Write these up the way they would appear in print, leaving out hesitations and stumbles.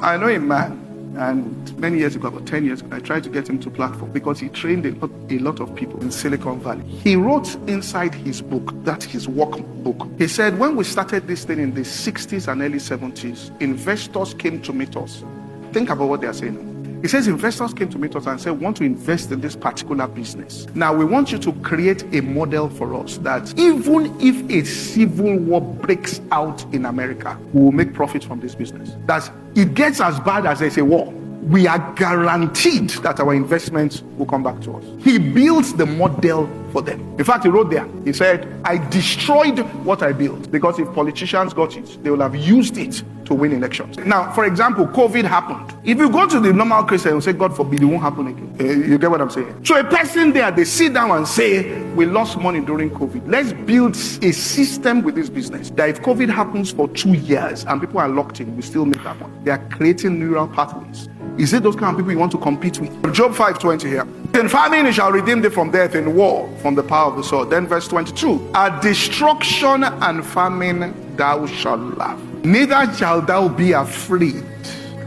I know a man, and many years ago, about 10 years ago, I tried to get him to platform because he trained a lot of people in Silicon Valley. He wrote inside his book, that's his workbook. He said, when we started this thing in the 60s and early 70s, investors came to meet us. Think about what they are saying now. He says investors came to meet us and said, we want to invest in this particular business. Now, we want you to create a model for us that even if a civil war breaks out in America, we will make profit from this business. That it gets as bad as there's a war, we are guaranteed that our investments will come back to us. He built the model for them. In fact, he wrote there, he said, I destroyed what I built because if politicians got it, they will have used it to win elections. Now, for example, COVID happened. If you go to the normal Christian and say, God forbid, it won't happen again. You get what I'm saying? So a person there, they sit down and say, we lost money during COVID. Let's build a system with this business that if COVID happens for 2 years and people are locked in, we still make that money. They are creating neural pathways. Is it those kind of people you want to compete with? Job 5:20 here. In famine he shall redeem thee from death, in war from the power of the sword. Then verse 22. At destruction and famine thou shalt laugh, neither shalt thou be afraid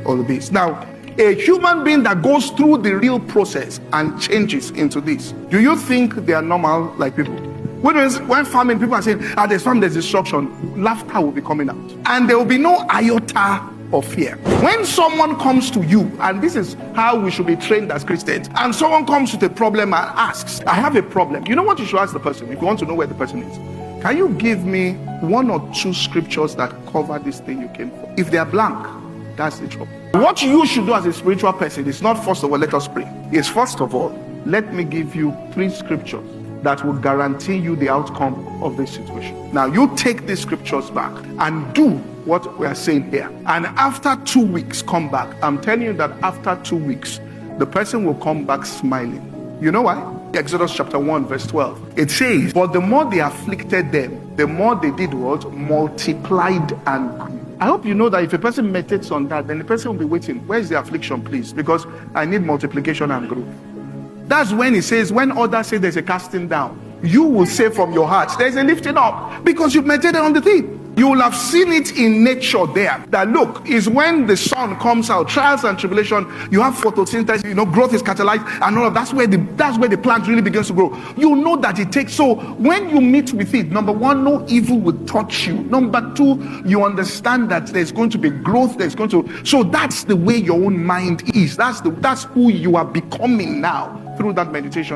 of this. Now, a human being that goes through the real process and changes into this, do you think they are normal like people? When famine, people are saying, there's famine, there's destruction, laughter will be coming out. And there will be no iota of fear. When someone comes to you, and this is how we should be trained as Christians, and someone comes with a problem and asks, I have a problem. You know what you should ask the person if you want to know where the person is? Can you give me 1 or 2 scriptures that cover this thing you came for? If they are blank, that's the trouble. What you should do as a spiritual person is not first of all, let us pray. It's first of all, let me give you 3 scriptures that will guarantee you the outcome of this situation. Now, you take these scriptures back and do what we are saying here. And after 2 weeks, come back. I'm telling you that after 2 weeks, the person will come back smiling. You know why? Exodus chapter 1 verse 12. It says, but the more they afflicted them, the more they did what? Multiplied and grew. I hope you know that if a person meditates on that, then the person will be waiting. Where is the affliction, please? Because I need multiplication and growth. That's when he says, when others say there's a casting down, you will say from your heart, there's a lifting up, because you've meditated on the thing. You will have seen it in nature there. That look, is when the sun comes out, trials and tribulation, you have photosynthesis, growth is catalyzed, and all of that's where the plant really begins to grow. You know that it takes, so when you meet with it, number 1, no evil will touch you. Number 2, you understand that there's going to be growth, so that's the way your own mind is. That's who you are becoming now through that meditation.